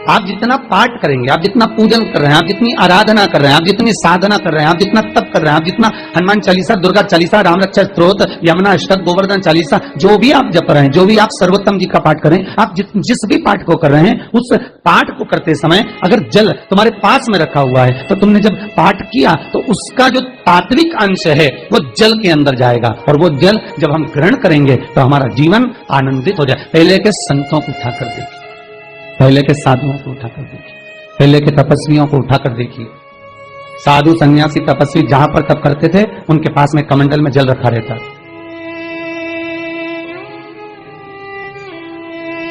आप जितना पाठ करेंगे, आप जितना पूजन कर रहे हैं, आप जितनी आराधना कर रहे हैं, आप जितनी साधना कर रहे हैं, आप जितना तप कर रहे हैं, आप जितना हनुमान चालीसा, दुर्गा चालीसा, राम रक्षा स्तोत्र, यमुना अष्टक, गोवर्धन चालीसा, जो भी आप जप रहे हैं, जो भी आप सर्वोत्तम जी का पाठ करें, आप जिस भी पाठ को कर रहे हैं, उस पाठ को करते समय अगर जल तुम्हारे पास में रखा हुआ है, तो तुमने जब पाठ किया तो उसका जो तात्विक अंश है वो जल के अंदर जाएगा, और वो जल जब हम ग्रहण करेंगे तो हमारा जीवन आनंदित हो जाए। पहले के संतों को उठाकर देखिए, पहले के साधुओं को उठाकर देखिए, पहले के तपस्वियों को उठाकर देखिए। साधु सन्यासी तपस्वी जहां पर तप करते थे, उनके पास में कमंडल में जल रखा रहता,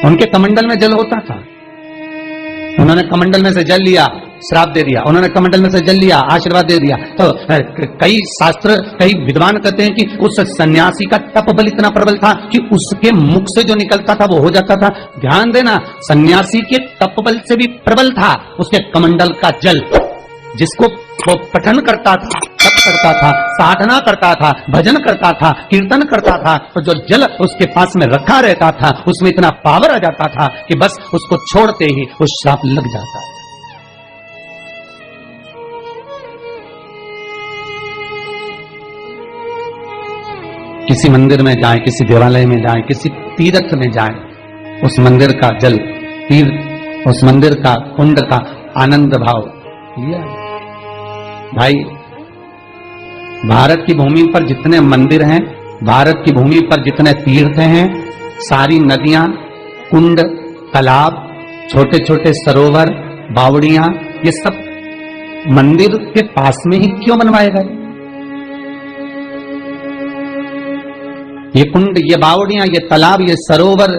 उनके कमंडल में जल होता था। उन्होंने कमंडल में से जल लिया, श्राप दे दिया, उन्होंने कमंडल में से जल लिया, आशीर्वाद दे दिया। तो कई शास्त्र, कई विद्वान कहते हैं कि उस सन्यासी का तप बल इतना प्रबल था कि उसके मुख से जो निकलता था वो हो जाता था। ध्यान देना, सन्यासी के तप बल से भी प्रबल था उसके कमंडल का जल, जिसको वो पठन करता था, तप करता था, साधना करता था, भजन करता था, कीर्तन करता था, तो जो जल उसके पास में रखा रहता था उसमें इतना पावर आ जाता था कि बस उसको छोड़ते ही वो श्राप लग जाता है। किसी मंदिर में जाएं, किसी देवालय में जाएं, किसी तीर्थ में जाएं, उस मंदिर का जल, तीर्थ, उस मंदिर का कुंड का आनंद भाव लिया। भाई, भारत की भूमि पर जितने मंदिर हैं, भारत की भूमि पर जितने तीर्थ हैं, सारी नदियां, कुंड, तालाब, छोटे छोटे सरोवर, बावड़ियां, ये सब मंदिर के पास में ही क्यों बनवाए गए? ये कुंड, ये बावड़ियां, ये तालाब, ये सरोवर,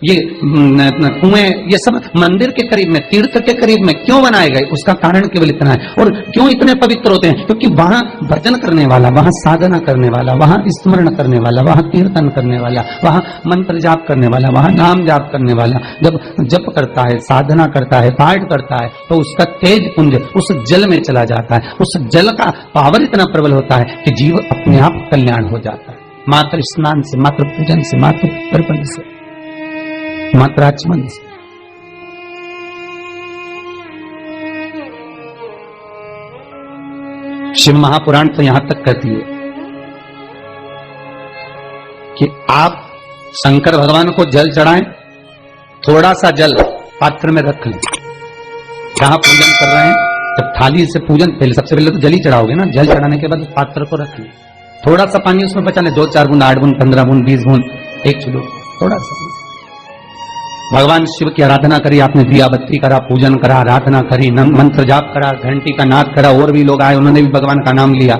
ये कुएं, ये सब मंदिर के करीब में, तीर्थ के करीब में क्यों बनाए गए? उसका कारण केवल इतना है। और क्यों इतने पवित्र होते हैं? क्योंकि वहां भजन करने वाला, वहां साधना करने वाला, वहां स्मरण करने वाला, वहां कीर्तन करने वाला, वहां मंत्र जाप करने वाला, वहां नाम जाप करने वाला जब जप करता है, साधना करता है, पाठ करता है, तो उसका तेज पुंज उस जल में चला जाता है। उस जल का पावर इतना प्रबल होता है कि जीव अपने आप कल्याण हो जाता है। मात्र स्नान से, मात्र पूजन से, मात्र तर्पण से, मात्र आचमन से। शिव महापुराण तो यहां तक कहती है कि आप शंकर भगवान को जल चढ़ाएं, थोड़ा सा जल पात्र में रख लें। जहां पूजन कर रहे हैं, जब थाली से पूजन, पहले सबसे पहले तो जल ही चढ़ाओगे ना, जल चढ़ाने के बाद पात्र को रख लें, थोड़ा सा पानी उसमें बचा लें, 2, 4 बूंद, 8 बूंद, 15 बूंद, 20 बूंद, 1 किलो, थोड़ा सा। भगवान शिव की आराधना करी आपने, दिया बत्ती करा, पूजन करा, आराधना करी, मंत्र जाप करा, घंटी का नाद करा, और भी लोग आए, उन्होंने भी भगवान का नाम लिया।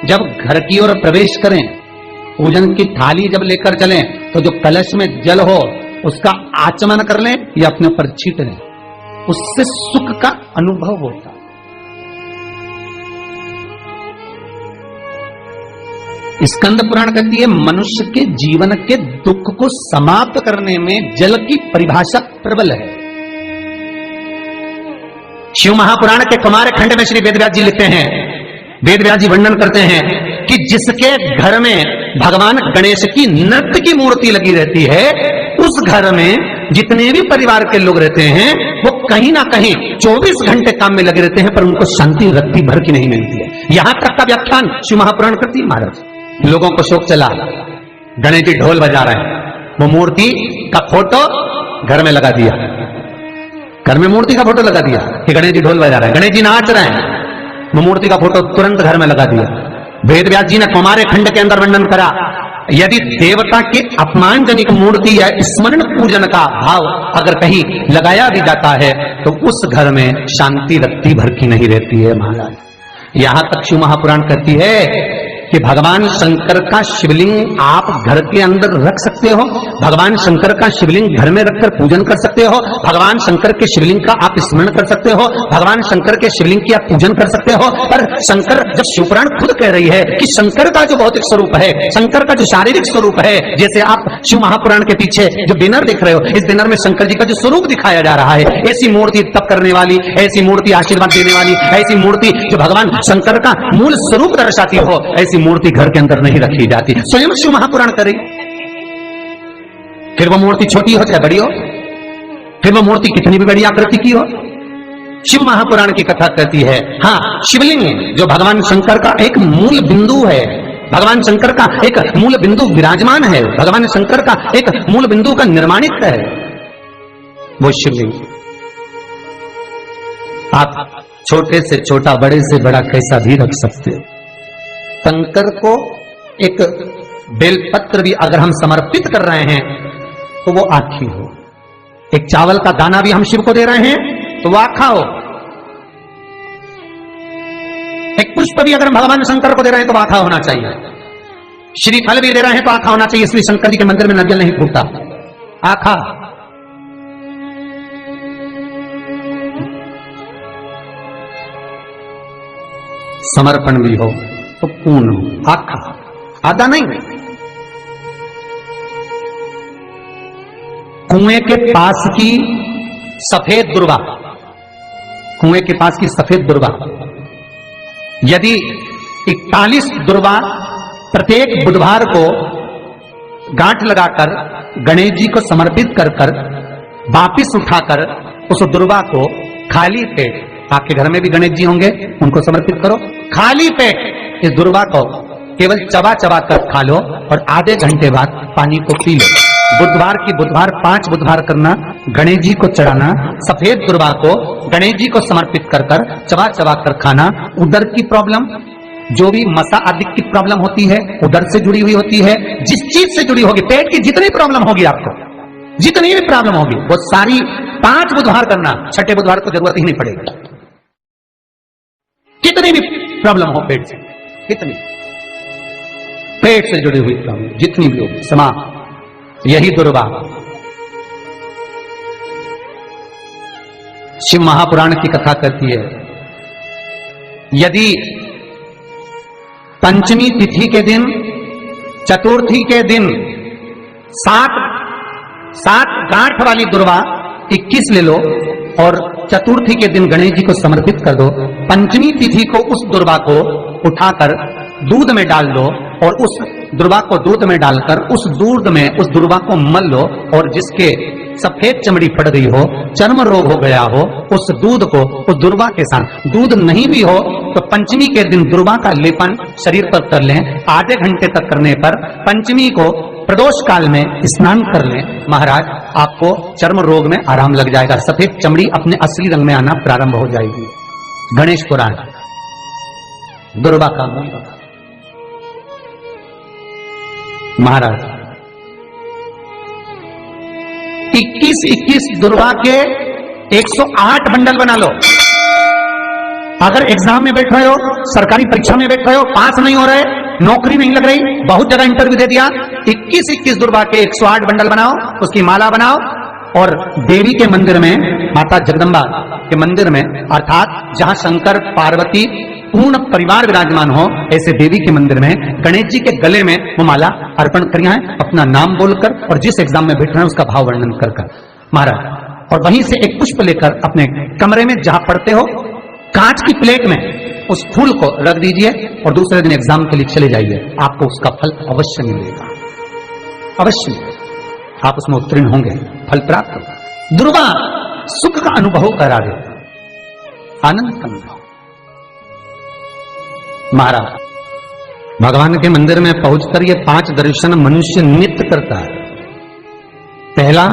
जब घर की ओर प्रवेश करें, पूजन की थाली जब लेकर चलें, तो जो कलश में जल हो उसका आचमन कर लें या अपने ऊपर छीट लें, उससे सुख का अनुभव होता है। स्कंद पुराण कहती है मनुष्य के जीवन के दुख को समाप्त करने में जल की परिभाषा प्रबल है। शिव महापुराण के कुमार खंड में श्री वेदव्यास जी लिखते हैं, वेदव्यास जी वर्णन करते हैं कि जिसके घर में भगवान गणेश की नृत्य की मूर्ति लगी रहती है, उस घर में जितने भी परिवार के लोग रहते हैं वो कहीं ना कहीं 24 घंटे काम में लगे रहते हैं, पर उनको शांति रत्ती भर की नहीं मिलती है। यहां तक का व्याख्यान शिव महापुराण करती है। महाराज, लोगों को शोक चला, गणेश जी ढोल बजा रहे हैं, वो मूर्ति का फोटो घर में लगा दिया, घर में मूर्ति का फोटो लगा दिया कि गणेश जी ढोल बजा रहे हैं, गणेश जी नाच रहे हैं, वो मूर्ति का फोटो तुरंत घर में लगा दिया। वेदव्यास जी ने कुमार खंड के अंदर वर्णन करा, यदि देवता के अपमानजनक मूर्ति या स्मरण पूजन का भाव अगर कहीं लगाया भी जाता है तो उस घर में शांति रत्ती भर की नहीं रहती है। महाराज, यहां तक शिव महापुराण कहती है कि भगवान शंकर का शिवलिंग आप घर के अंदर रख सकते हो, भगवान शंकर का शिवलिंग घर में रखकर पूजन कर सकते हो, भगवान शंकर के शिवलिंग का आप स्मरण कर सकते हो, भगवान शंकर के शिवलिंग की आप पूजन कर सकते हो। पर शंकर, जब शिवपुराण खुद कह रही है कि शंकर का जो भौतिक स्वरूप है, शंकर का जो शारीरिक स्वरूप है, जैसे आप शिव महापुराण के पीछे जो बैनर देख रहे हो, इस बैनर में शंकर जी का जो स्वरूप दिखाया जा रहा है, ऐसी मूर्ति तप करने वाली, ऐसी मूर्ति आशीर्वाद देने वाली, ऐसी मूर्ति जो भगवान शंकर का मूल स्वरूप दर्शाती हो, ऐसी मूर्ति घर के अंदर नहीं रखी जाती। स्वयं शिव महापुराण करे, फिर वो मूर्ति छोटी हो चाहे बड़ी हो, फिर वो मूर्ति कितनी भी बड़ी आकृति की हो। शिव महापुराण की कथा कहती है, हाँ, शिवलिंग जो भगवान शंकर का एक मूल बिंदु है, भगवान शंकर का एक मूल बिंदु विराजमान है, भगवान शंकर का एक मूल बिंदु का निर्माणित है वो शिवलिंग। आप छोटे से छोटा, बड़े से बड़ा कैसा भी रख सकते हो। शंकर को एक बेलपत्र भी अगर हम समर्पित कर रहे हैं तो वो आखी हो। एक चावल का दाना भी हम शिव को दे रहे हैं तो वो आखा हो। एक पुष्प भी अगर हम भगवान शंकर को दे रहे हैं तो आखा होना चाहिए। श्रीफल भी दे रहे हैं तो आखा होना चाहिए। इसलिए शंकर जी के मंदिर में नरियल नहीं फूटता, आखा। समर्पण भी हो तो पूर्ण हो, आखा, आधा नहीं। कुएं के पास की सफेद दुर्वा, कुएं के पास की सफेद दुर्वा, यदि 41 दुर्वा प्रत्येक बुधवार को गांठ लगाकर गणेश जी को समर्पित कर कर वापिस उठाकर उस दुर्वा को खाली पेट, आपके घर में भी गणेश जी होंगे, उनको समर्पित करो। खाली पेट इस दुर्वा को केवल चबा चबा कर खा लो और आधे घंटे बाद पानी को पी लो। बुधवार की बुधवार 5 बुधवार करना, गणेश जी को चढ़ाना, सफेद दुर्वा को गणेश जी को समर्पित कर कर चबा चबा कर खाना। उदर की प्रॉब्लम, जो भी मसा आदि की प्रॉब्लम होती है, उदर से जुड़ी हुई होती है, जिस चीज से जुड़ी होगी, पेट की जितनी प्रॉब्लम होगी आपको, जितनी भी प्रॉब्लम होगी वो सारी 5 बुधवार करना, 6ठे बुधवार को जरूरत ही नहीं पड़ेगी। कितनी भी प्रॉब्लम हो पेट से, कितनी पेट से जुड़ी हुई प्रॉब्लम जितनी भी होगी, समा यही दुर्वा। शिव महापुराण की कथा कहती है, यदि पंचमी तिथि के दिन, चतुर्थी के दिन 7 गांठ वाली दुर्वा 21 ले लो और चतुर्थी के दिन गणेश जी को समर्पित कर दो। पंचमी तिथि को उस दुर्वा को उठाकर दूध में डाल दो और उस दुर्वा को दूध में डालकर उस दूध में उस दुर्वा को मल लो, और जिसके सफेद चमड़ी पड़ गई हो, चर्म रोग हो गया हो, उस दूध को उस दुर्वा के साथ, दूध नहीं भी हो तो पंचमी के दिन दुर्वा का लेपन शरीर पर कर लें। आधे घंटे तक करने पर पंचमी को प्रदोष काल में स्नान कर लें। महाराज, आपको चर्म रोग में आराम लग जाएगा, सफेद चमड़ी अपने असली रंग में आना प्रारंभ हो जाएगी। गणेश पुराण, दुर्वा का मूल महाराज 21 दुर्वा के 108 बंडल बना लो। अगर एग्जाम में बैठ रहे हो, सरकारी परीक्षा में बैठ रहे हो, पास नहीं हो रहे, नौकरी नहीं लग रही, बहुत जगह इंटरव्यू दे दिया, 21 दुर्वा के 108 बंडल बनाओ, उसकी माला बनाओ और देवी के मंदिर में, माता जगदम्बा के मंदिर में, अर्थात जहां शंकर पार्वती पूर्ण परिवार विराजमान हो, ऐसे देवी के मंदिर में गणेश जी के गले में वो माला अर्पण करिए हैं, अपना नाम बोलकर और जिस एग्जाम में बैठ रहे हैं उसका भाव वर्णन कर महाराज। और वहीं से एक पुष्प लेकर अपने कमरे में जहां पढ़ते हो, कांच की प्लेट में उस फूल को रख दीजिए और दूसरे दिन एग्जाम के लिए चले जाइए, आपको उसका फल अवश्य मिलेगा, अवश्य आप उसमें उत्तीर्ण होंगे, फल प्राप्त होगा। दुर्वा सुख का अनुभव करा देता, आनंद का अनुभव। महाराज, भगवान के मंदिर में पहुंचकर ये 5 दर्शन मनुष्य नित्य करता है। पहला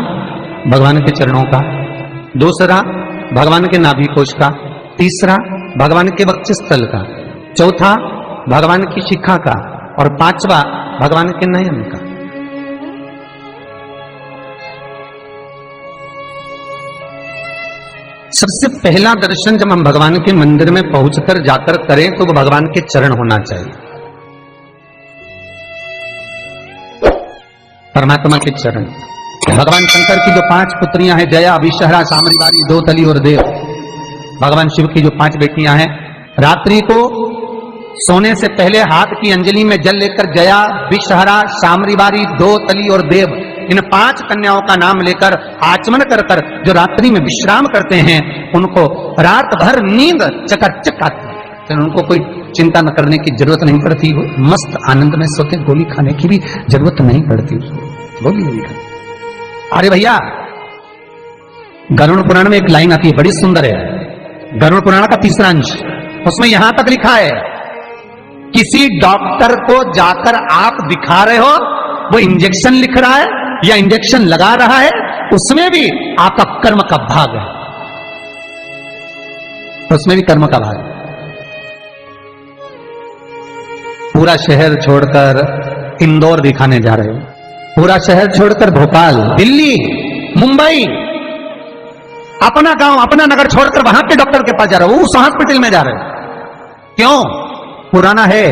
भगवान के चरणों का, दूसरा भगवान के नाभि कोश का, तीसरा भगवान के वक्षस्थल का, चौथा भगवान की शिखा का और 5वां भगवान के नयन का। सबसे पहला दर्शन जब हम भगवान के मंदिर में पहुंचकर जाकर करें तो वो भगवान के चरण होना चाहिए, परमात्मा के चरण। भगवान शंकर की जो 5 पुत्रियां हैं, जया, विषहरा, सामरीवारी, दोतली और देव, भगवान शिव की जो 5 बेटियां हैं, रात्रि को सोने से पहले हाथ की अंजलि में जल लेकर जया, विषहरा, सामरीवारी, दोतली और देव, इन 5 कन्याओं का नाम लेकर आचमन कर कर जो रात्रि में विश्राम करते हैं, उनको रात भर नींद चकाचक आती है, तो उनको कोई चिंता न करने की जरूरत नहीं पड़ती, मस्त आनंद में सोते, गोली खाने की भी जरूरत नहीं पड़ती, गोली नहीं खाती। अरे भैया, गरुड़ पुराण में एक लाइन आती है, बड़ी सुंदर है। गरुड़ पुराण का तीसरा अंश, उसमें यहां तक लिखा है, किसी डॉक्टर को जाकर आप दिखा रहे हो, वो इंजेक्शन लिख रहा है या इंजेक्शन लगा रहा है, उसमें भी आपका कर्म का भाग है, उसमें भी कर्म का भाग है। पूरा शहर छोड़कर इंदौर दिखाने जा रहे हो, पूरा शहर छोड़कर भोपाल, दिल्ली, मुंबई, अपना गांव, अपना नगर छोड़कर वहां के डॉक्टर के पास जा रहे हो, उस हॉस्पिटल में जा रहे हो। क्यों? पुराना है,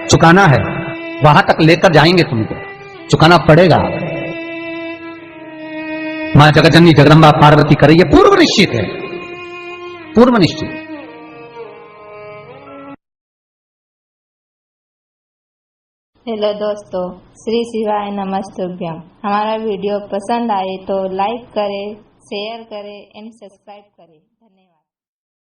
चुकाना है, वहां तक लेकर जाएंगे, तुमको चुकाना पड़ेगा। मां जगजननी जगदंबा पार्वती करे, ये पूर्व निश्चित है, पूर्व निश्चित। हेलो दोस्तों, श्री शिवाय नमस्तुभ्यम। हमारा वीडियो पसंद आए तो लाइक करें, शेयर करें एंड सब्सक्राइब करें। धन्यवाद।